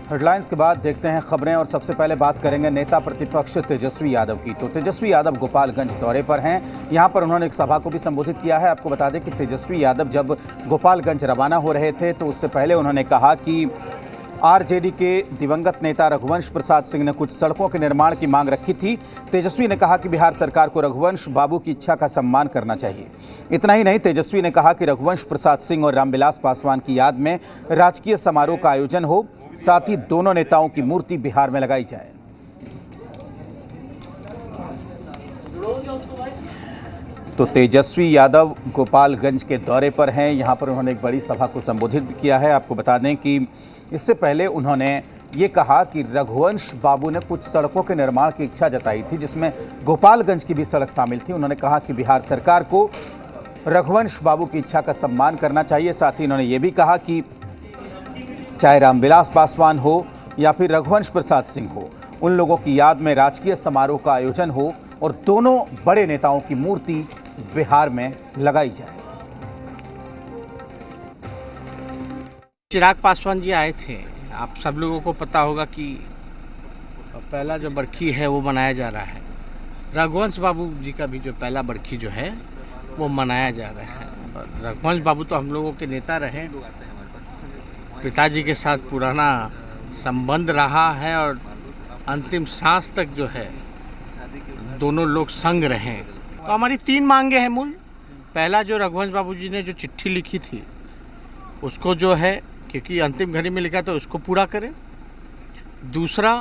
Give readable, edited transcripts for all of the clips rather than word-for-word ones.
Headlines के बाद देखते हैं खबरें और सबसे पहले बात करेंगे नेता प्रतिपक्ष तेजस्वी यादव की। तो तेजस्वी यादव गोपालगंज दौरे पर हैं। यहां पर उन्होंने एक सभा को भी संबोधित किया है। आपको बता दें कि तेजस्वी यादव जब गोपालगंज रवाना हो रहे थे तो उससे पहले उन्होंने कहा कि आरजेडी के दिवंगत नेता रघुवंश प्रसाद सिंह ने कुछ सड़कों के निर्माण की मांग रखी थी। तेजस्वी ने कहा कि बिहार सरकार को रघुवंश बाबू की इच्छा का सम्मान करना चाहिए। इतना ही नहीं, तेजस्वी ने कहा कि रघुवंश प्रसाद सिंह और रामविलास पासवान की याद में राजकीय समारोह का आयोजन हो, साथ ही दोनों नेताओं की मूर्ति बिहार में लगाई जाए। तो तेजस्वी यादव गोपालगंज के दौरे पर हैं। यहां पर उन्होंने एक बड़ी सभा को संबोधित भी किया है। आपको बता दें कि इससे पहले उन्होंने ये कहा कि रघुवंश बाबू ने कुछ सड़कों के निर्माण की इच्छा जताई थी, जिसमें गोपालगंज की भी सड़क शामिल थी। उन्होंने कहा कि बिहार सरकार को रघुवंश बाबू की इच्छा का सम्मान करना चाहिए। साथ ही उन्होंने ये भी कहा कि चाहे रामविलास पासवान हो या फिर रघुवंश प्रसाद सिंह हो, उन लोगों की याद में राजकीय समारोह का आयोजन हो और दोनों बड़े नेताओं की मूर्ति बिहार में लगाई जाए। चिराग पासवान जी आए थे। आप सब लोगों को पता होगा कि पहला जो बरखी है वो मनाया जा रहा है। रघुवंश बाबू जी का भी जो पहला बरखी जो है वो मनाया जा रहा है। रघुवंश बाबू तो हम लोगों के नेता रहे, पिताजी के साथ पुराना संबंध रहा है और अंतिम सांस तक जो है दोनों लोग संग रहे। तो हमारी 3 मांगे हैं मूल। पहला, जो रघुवंश बाबू जी ने जो चिट्ठी लिखी थी उसको जो है, क्योंकि अंतिम घड़ी में लिखा तो उसको पूरा करें। दूसरा,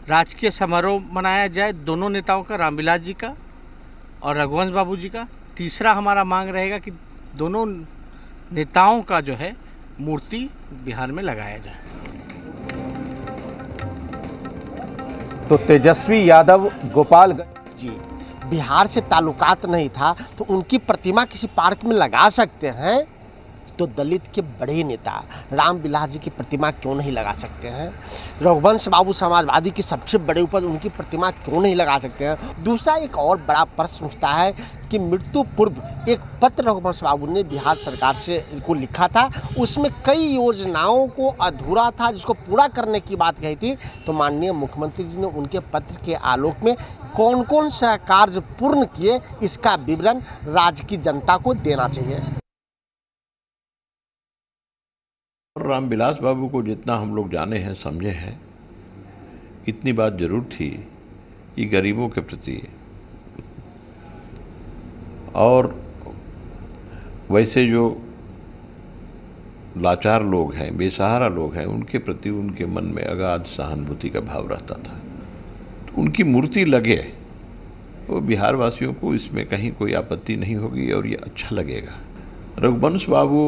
राजकीय समारोह मनाया जाए दोनों नेताओं का, रामविलास जी का और रघुवंश बाबू जी का। तीसरा हमारा मांग रहेगा कि दोनों नेताओं का जो है मूर्ति बिहार में लगाया जाए। तो तेजस्वी यादव गोपालगंज जी बिहार से ताल्लुकात नहीं था तो उनकी प्रतिमा किसी पार्क में लगा सकते हैं, तो दलित के बड़े नेता रामविलास जी की प्रतिमा क्यों नहीं लगा सकते हैं? रघुवंश बाबू समाजवादी की सबसे बड़े ऊपर उनकी प्रतिमा क्यों नहीं लगा सकते हैं? दूसरा, एक और बड़ा प्रश्न उठता है कि मृत्यु पूर्व एक पत्र रघुवंश बाबू ने बिहार सरकार से को लिखा था, उसमें कई योजनाओं को अधूरा था जिसको पूरा करने की बात कही थी। तो माननीय मुख्यमंत्री जी ने उनके पत्र के आलोक में कौन कौन सा कार्य पूर्ण किए, इसका विवरण राज्य की जनता को देना चाहिए। रामविलास बाबू को जितना हम लोग जाने हैं, समझे हैं, इतनी बात जरूर थी कि गरीबों के प्रति और वैसे जो लाचार लोग हैं, बेसहारा लोग हैं, उनके प्रति उनके मन में अगाध सहानुभूति का भाव रहता था। तो उनकी मूर्ति लगे, वो बिहार वासियों को इसमें कहीं कोई आपत्ति नहीं होगी और ये अच्छा लगेगा। रघुवंश बाबू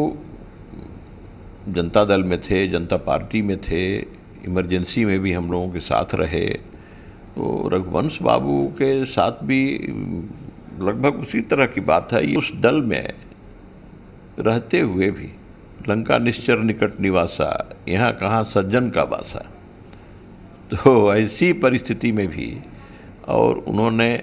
जनता दल में थे, जनता पार्टी में थे, इमरजेंसी में भी हम लोगों के साथ रहे। तो रघुवंश बाबू के साथ भी लगभग उसी तरह की बात है। उस दल में रहते हुए भी लंका निश्चर निकट निवासा, यहाँ कहाँ सज्जन का वासा। तो ऐसी परिस्थिति में भी और उन्होंने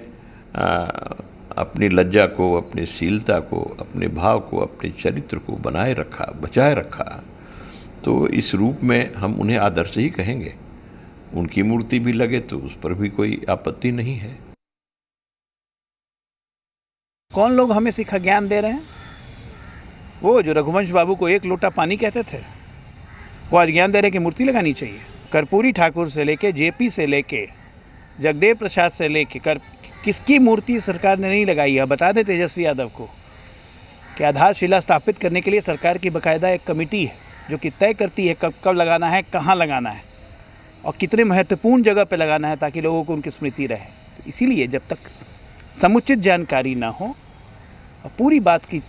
अपनी लज्जा को, अपनी शीलता को, अपने भाव को, अपने चरित्र को बनाए रखा, बचाए रखा। तो इस रूप में हम उन्हें आदर्श ही कहेंगे। उनकी मूर्ति भी लगे तो उस पर भी कोई आपत्ति नहीं है। कौन लोग हमें सिखा ज्ञान दे रहे हैं? वो जो रघुवंश बाबू को 1 लोटा पानी कहते थे, वो आज ज्ञान दे रहे कि मूर्ति लगानी चाहिए। कर्पूरी ठाकुर से लेके जेपी से लेके जगदेव प्रसाद से लेके किसकी मूर्ति सरकार ने नहीं लगाई है? बता दें तेजस्वी यादव को कि आधारशिला स्थापित करने के लिए सरकार की बाकायदा एक कमेटी है जो कि तय करती है कब कब लगाना है, कहाँ लगाना है और कितने महत्वपूर्ण जगह पे लगाना है ताकि लोगों को उनकी स्मृति रहे। तो इसीलिए जब तक समुचित जानकारी ना हो और पूरी बात की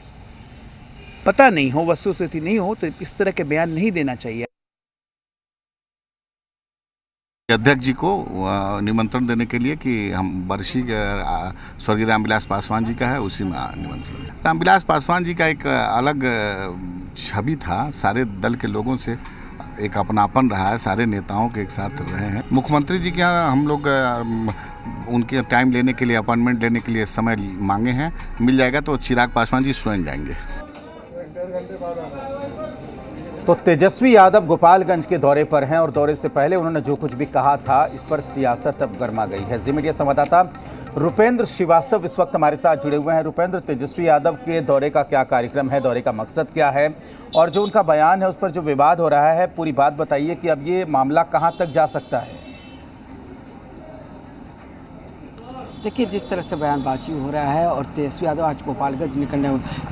पता नहीं हो, वस्तुस्थिति नहीं हो, तो इस तरह के बयान नहीं देना चाहिए। अध्यक्ष जी को निमंत्रण देने के लिए कि हम बरसी स्वर्गीय रामविलास पासवान जी का है, उसी में निमंत्रण। रामविलास पासवान जी का एक अलग छवि था, सारे दल के लोगों से एक अपनापन रहा है, सारे नेताओं के एक साथ रहे हैं। मुख्यमंत्री जी के यहाँ हम लोग उनके टाइम लेने के लिए, अपॉइंटमेंट लेने के लिए समय मांगे हैं, मिल जाएगा तो चिराग पासवान जी स्वयं जाएंगे। तो तेजस्वी यादव गोपालगंज के दौरे पर हैं और दौरे से पहले उन्होंने जो कुछ भी कहा था, इस पर सियासत अब गर्मा गई है। जी मीडिया संवाददाता रुपेंद्र श्रीवास्तव इस वक्त हमारे साथ जुड़े हुए हैं। रुपेंद्र, तेजस्वी यादव के दौरे का क्या कार्यक्रम है, दौरे का मकसद क्या है और जो उनका बयान है उस पर जो विवाद हो रहा है, पूरी बात बताइए कि अब ये मामला कहाँ तक जा सकता है। देखिए, जिस तरह से बयानबाजी हो रहा है और तेजस्वी यादव आज गोपालगंज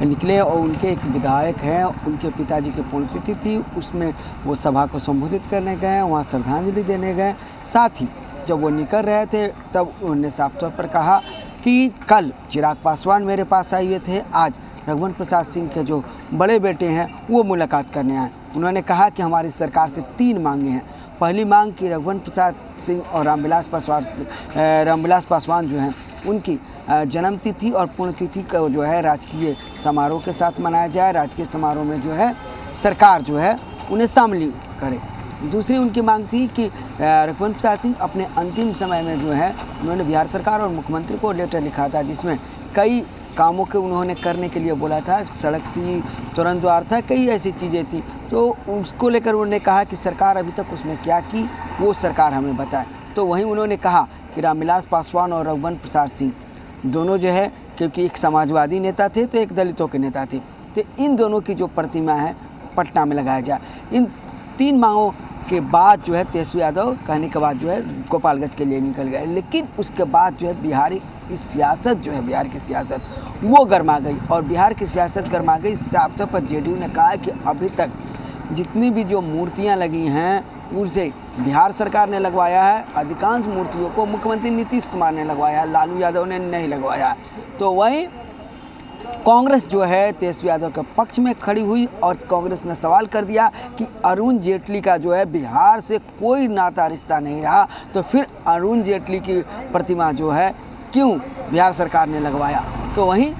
निकले और उनके एक विधायक हैं, उनके पिताजी की पुण्यतिथि थी, उसमें वो सभा को संबोधित करने गए, वहाँ श्रद्धांजलि देने गए। साथ ही जब वो निकल रहे थे तब उन्होंने साफ तौर पर कहा कि कल चिराग पासवान मेरे पास आए हुए थे, आज रघुवंश प्रसाद सिंह के जो बड़े बेटे हैं वो मुलाकात करने आए। उन्होंने कहा कि हमारी सरकार से 3 मांगे हैं। पहली मांग कि रघुवंश प्रसाद सिंह और रामविलास पासवान जो हैं उनकी जन्मतिथि और पुण्यतिथि का जो है राजकीय समारोह के साथ मनाया जाए। राजकीय समारोह में जो है सरकार जो है उन्हें शामिल करे। दूसरी उनकी मांग थी कि रघुवंश प्रसाद सिंह अपने अंतिम समय में जो है उन्होंने बिहार सरकार और मुख्यमंत्री को लेटर लिखा था, जिसमें कई कामों के उन्होंने करने के लिए बोला था। सड़क थी, तुरंत द्वार था, कई ऐसी चीज़ें थी। तो उसको लेकर उन्होंने कहा कि सरकार अभी तक उसमें क्या की वो सरकार हमें बताए। तो वहीं उन्होंने कहा कि रामविलास पासवान और रघुवंश प्रसाद सिंह दोनों जो है, क्योंकि एक समाजवादी नेता थे तो एक दलितों के नेता थे, तो इन दोनों की जो प्रतिमा है पटना में लगाया जाए। इन 3 मांगों के बाद जो है तेजस्वी यादव कहने के बाद जो है गोपालगंज के लिए निकल गए। लेकिन उसके बाद जो है बिहार की सियासत वो गर्मा गई और बिहार की सियासत गर्मा गई। साफ तौर पर जेडीयू ने कहा कि अभी तक जितनी भी जो मूर्तियां लगी हैं उसे बिहार सरकार ने लगवाया है। अधिकांश मूर्तियों को मुख्यमंत्री नीतीश कुमार ने लगवाया है, लालू यादव ने नहीं लगवाया। तो वहीं कांग्रेस जो है तेजस्वी यादव के पक्ष में खड़ी हुई और कांग्रेस ने सवाल कर दिया कि अरुण जेटली का जो है बिहार से कोई नाता रिश्ता नहीं रहा, तो फिर अरुण जेटली की प्रतिमा जो है क्यों बिहार सरकार ने लगवाया। तो वहीं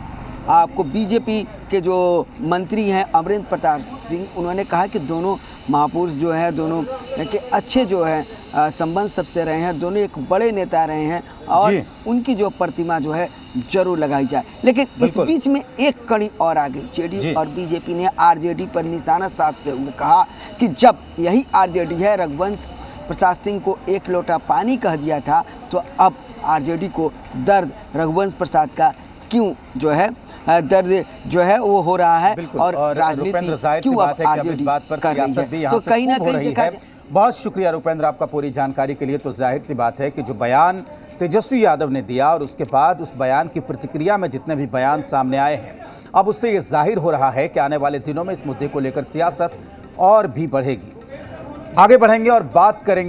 आपको बीजेपी के जो मंत्री हैं अमरिंदर प्रताप सिंह, उन्होंने कहा कि दोनों महापुरुष जो है, दोनों के अच्छे जो है संबंध सबसे रहे हैं, दोनों एक बड़े नेता रहे हैं और उनकी जो प्रतिमा जो है जरूर लगाई जाए। लेकिन इस बीच में एक कड़ी और आ गई। जेडीयू और बीजेपी ने आरजेडी पर निशाना साधते हुए कहा कि जब यही आरजेडी है रघुवंश प्रसाद सिंह को 1 लोटा पानी कह दिया था, तो अब आरजेडी को दर्द रघुवंश प्रसाद का क्यों जो है दर्द जो है वो हो रहा है और राजनीति क्यों अब आरजेडी कर रही है। तो कहीं ना कहीं देखा जाए। बहुत शुक्रिया रुपेंद्र आपका पूरी जानकारी के लिए। तो जाहिर सी बात है कि जो बयान तेजस्वी यादव ने दिया और उसके बाद उस बयान की प्रतिक्रिया में जितने भी बयान सामने आए हैं, अब उससे ये जाहिर हो रहा है कि आने वाले दिनों में इस मुद्दे को लेकर सियासत और भी बढ़ेगी। आगे बढ़ेंगे और बात करेंगे